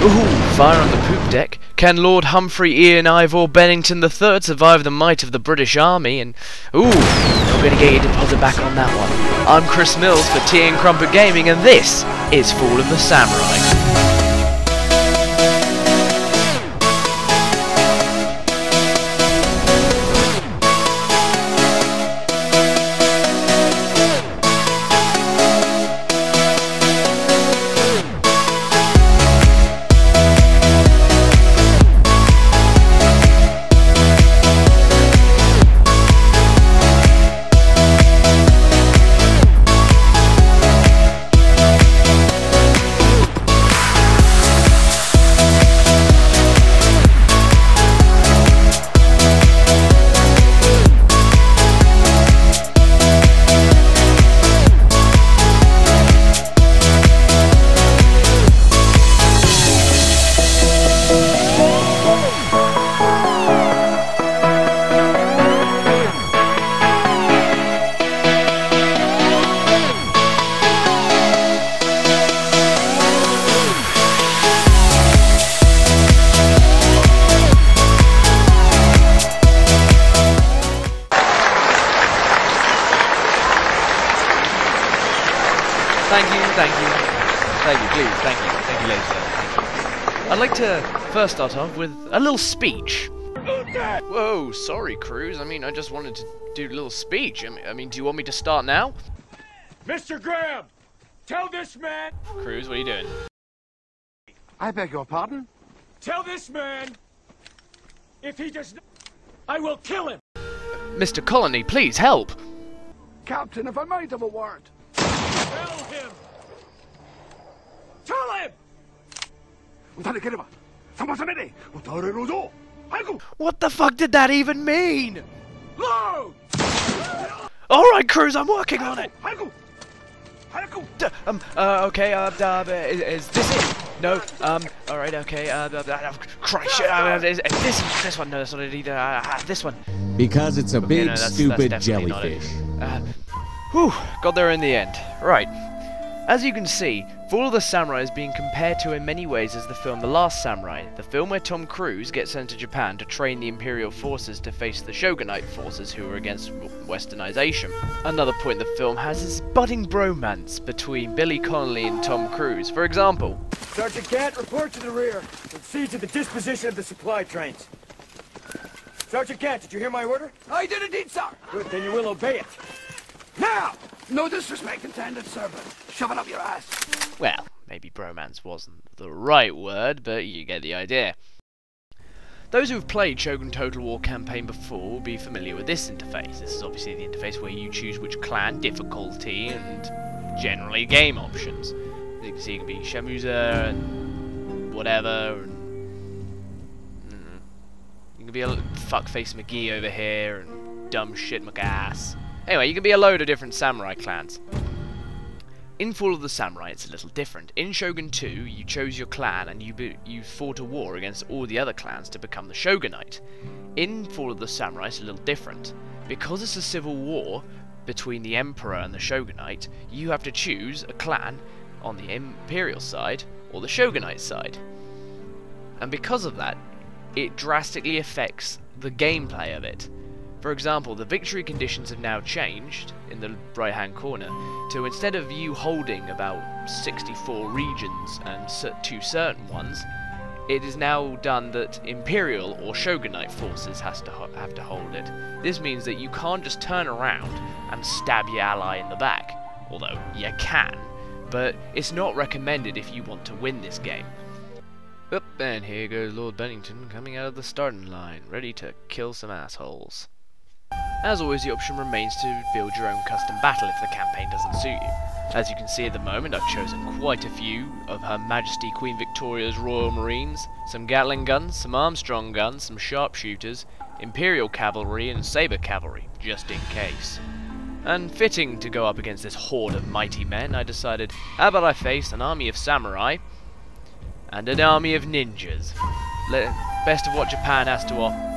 Ooh, fire on the poop deck. Can Lord Humphrey Ian Ivor Bennington III survive the might of the British Army? And ooh, I'm gonna get your deposit back on that one. I'm Chris Mills for Tea and Crumpet Gaming, and this is Fall of the Samurai. Thank you, please, thank you, ladies and gentlemen. I'd like to first start off with a little speech. Whoa, sorry, Cruz. I mean, I just wanted to do a little speech. I mean, do you want me to start now? Mr. Graham, tell this man... Cruz, what are you doing? I beg your pardon? Tell this man, if he does not, I will kill him! Mr. Colony, please, help! Captain, if I might have a word. Tell him! Tell him! What the fuck did that even mean? Load! Alright, Cruz, I'm working on it! Okay, is this it? No, alright, okay, Christ, is this one? No, that's not it either, this one. Because it's a big, no, stupid that's definitely jellyfish. Whew, got there in the end. Right. As you can see, Fall of the Samurai is being compared to in many ways as the film The Last Samurai, the film where Tom Cruise gets sent to Japan to train the Imperial forces to face the Shogunate forces who are against westernization. Another point the film has is budding bromance between Billy Connolly and Tom Cruise. For example, Sergeant Gant, report to the rear. Proceed to the disposition of the supply trains. Sergeant Gant, did you hear my order? I did indeed, sir. Good, then you will obey it. Now! No disrespect intended, sir, but shove it up your ass. well, maybe bromance wasn't the right word, but you get the idea. Those who have played Shogun Total War campaign before will be familiar with this interface. This is obviously the interface where you choose which clan, difficulty, and generally game options. As you can see, it can be Shamuza and whatever. And, you can be a fuckface McGee over here and dumb shit McAss. Anyway, you can be a load of different samurai clans. In Fall of the Samurai, it's a little different. In Shogun 2, you chose your clan and you fought a war against all the other clans to become the Shogunate. In Fall of the Samurai, it's a little different. Because it's a civil war between the Emperor and the Shogunate, you have to choose a clan on the Imperial side or the Shogunate side. And because of that, it drastically affects the gameplay of it. For example, the victory conditions have now changed in the right hand corner to, instead of you holding about 64 regions and 2 certain ones, it is now done that Imperial or Shogunate forces have to hold it. This means that you can't just turn around and stab your ally in the back, although you can, but it's not recommended if you want to win this game. Up, and here goes Lord Bennington coming out of the starting line, ready to kill some assholes. As always, the option remains to build your own custom battle if the campaign doesn't suit you. As you can see at the moment, I've chosen quite a few of Her Majesty Queen Victoria's Royal Marines, some Gatling guns, some Armstrong guns, some sharpshooters, Imperial Cavalry and Sabre Cavalry, just in case. And fitting to go up against this horde of mighty men, I decided, how about I face an army of samurai and an army of ninjas? Best of what Japan has to offer.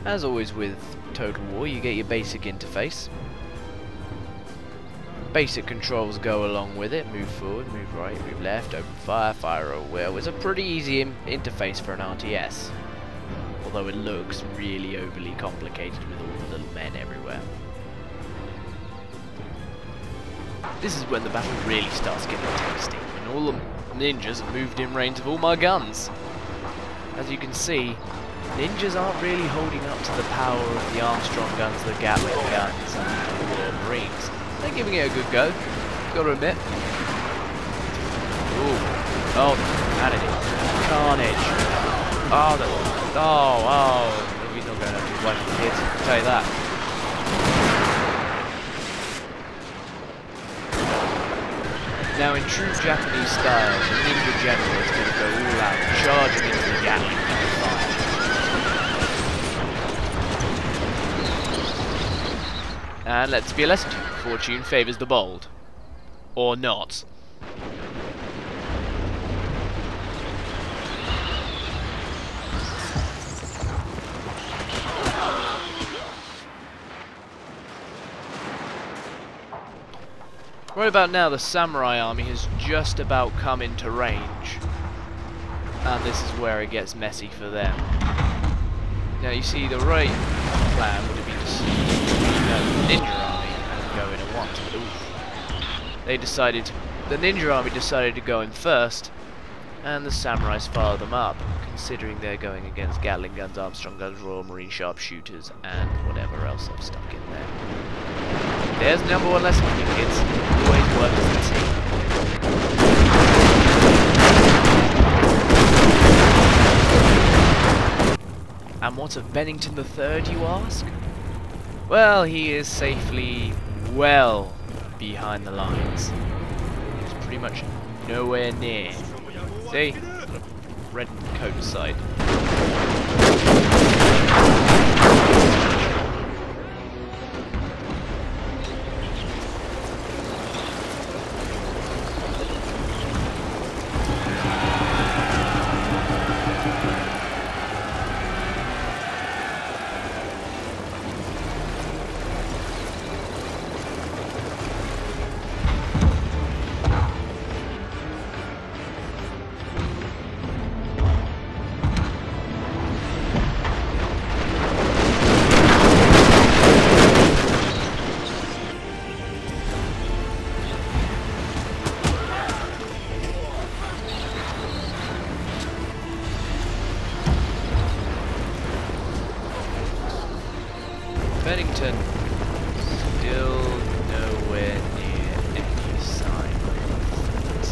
As always with Total War, you get your basic interface. Basic controls go along with it. Move forward, move right, move left, open fire, fire at will. It's a pretty easy interface for an RTS. Although it looks really overly complicated with all the little men everywhere. This is when the battle really starts getting tasty, when all the ninjas have moved in range of all my guns. As you can see, ninjas aren't really holding up to the power of the Armstrong guns, the Gatling guns, and the Royal Marines. They're giving it a good go, gotta admit. Ooh, oh, humanity, carnage. Oh, he's not going to his wife and kids, I'll tell you that. Now, in true Japanese style, the ninja general is going to go all out, charging into the Gatling gun fire. And let's be a lesson to you. Fortune favours the bold. Or not. Right about now, the samurai army has just about come into range. And this is where it gets messy for them. Now you see, the right plan would have been to the ninja army and go in at once, but oof. The ninja army decided to go in first, and the samurais followed them up, considering they're going against Gatling guns, Armstrong guns, Royal Marine sharpshooters, and whatever else I've stuck in there. There's number one lesson for you kids, always work as a team. And what of Bennington III, you ask? Well, he is safely well behind the lines. He's pretty much nowhere near. See? Red coat side. Bennington, still nowhere near any sign of it.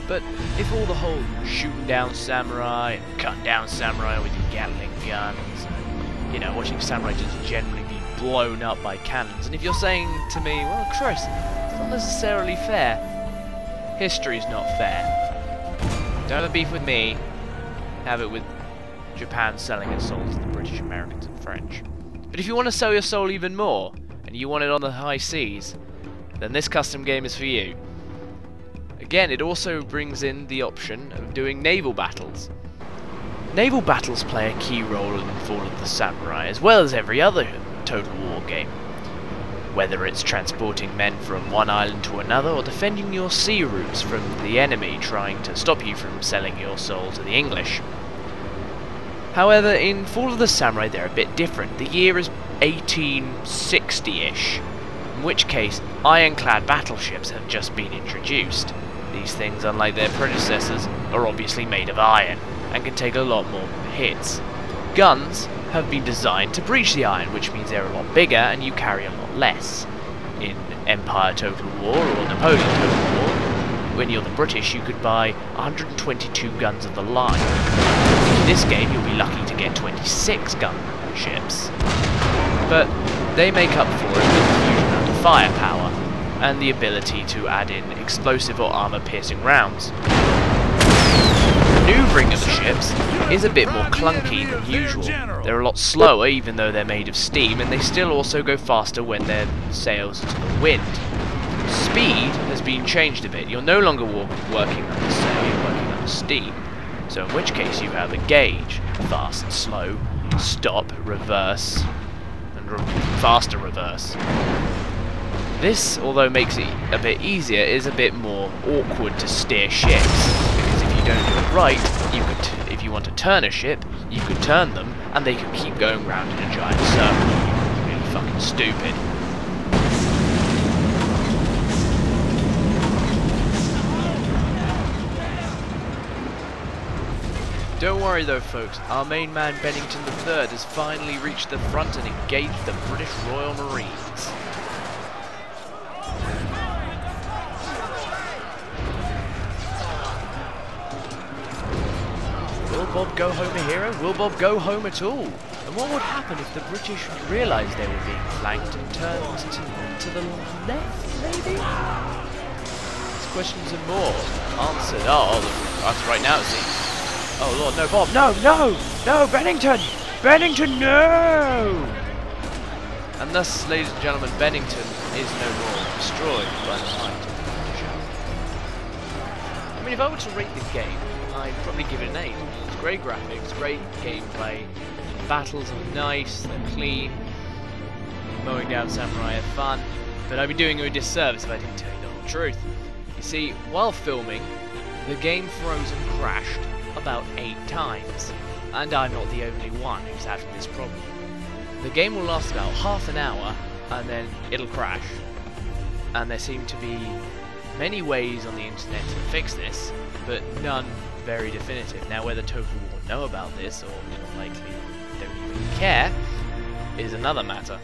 But if all the whole shooting down samurai and cutting down samurai with your Gatling guns, and, you know, watching samurai just generally be blown up by cannons, and if you're saying to me, well, Chris, it's not necessarily fair, history's not fair. Don't have a beef with me, have it with Japan selling its soul to the British, Americans, and French. But if you want to sell your soul even more, and you want it on the high seas, then this custom game is for you. Again, it also brings in the option of doing naval battles. Naval battles play a key role in Fall of the Samurai, as well as every other Total War game. Whether it's transporting men from one island to another, or defending your sea routes from the enemy trying to stop you from selling your soul to the English. However, in Fall of the Samurai they're a bit different. The year is 1860-ish, in which case ironclad battleships have just been introduced. These things, unlike their predecessors, are obviously made of iron, and can take a lot more hits. Guns have been designed to breach the iron, which means they're a lot bigger and you carry a lot less. In Empire Total War or Napoleon Total War, when you're the British, you could buy 122 guns of the line. In this game, you'll be lucky to get 26 gun ships. But they make up for it with a huge amount of firepower, and the ability to add in explosive or armor-piercing rounds. Maneuvering of the ships is a bit more clunky than usual. They're a lot slower, even though they're made of steam, and they still also go faster when their sails are to the wind. Speed has been changed a bit. You're no longer working under sail, you're working under steam. So in which case you have a gauge, fast, slow, stop, reverse, and faster reverse. This, although makes it a bit easier, is a bit more awkward to steer ships, because if you don't do it right, if you want to turn a ship, you could turn them, and they could keep going round in a giant circle. It's really fucking stupid. Don't worry though folks, our main man Bennington III has finally reached the front and engaged the British Royal Marines. Will Bob go home a hero? Will Bob go home at all? And what would happen if the British realised they were being flanked and turned to the left, maybe? These questions and more answered. Oh, that's right now it seems. Oh lord, no, Bob, no, no! No, Bennington! Bennington, no! And thus, ladies and gentlemen, Bennington is no more destroyed by the might of the British Army. I mean, if I were to rate the game, I'd probably give it an 8. It's great graphics, great gameplay, battles are nice, they're clean, mowing down samurai are fun, but I'd be doing you a disservice if I didn't tell you the whole truth. You see, while filming, the game froze and crashed about 8 times, and I'm not the only one who's having this problem. The game will last about half an hour, and then it'll crash, and there seem to be many ways on the internet to fix this, but none very definitive. Now whether Total War know about this, or more likely don't even care, is another matter.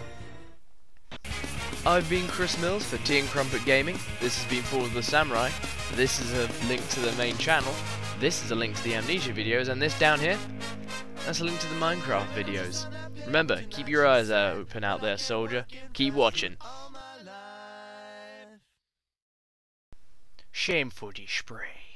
I've been Chris Mills for Tea and Crumpet Gaming. This has been Fall of the Samurai. This is a link to the main channel. This is a link to the Amnesia videos, and this down here, that's a link to the Minecraft videos. Remember, keep your eyes open out there, soldier. Keep watching. Shameful spray.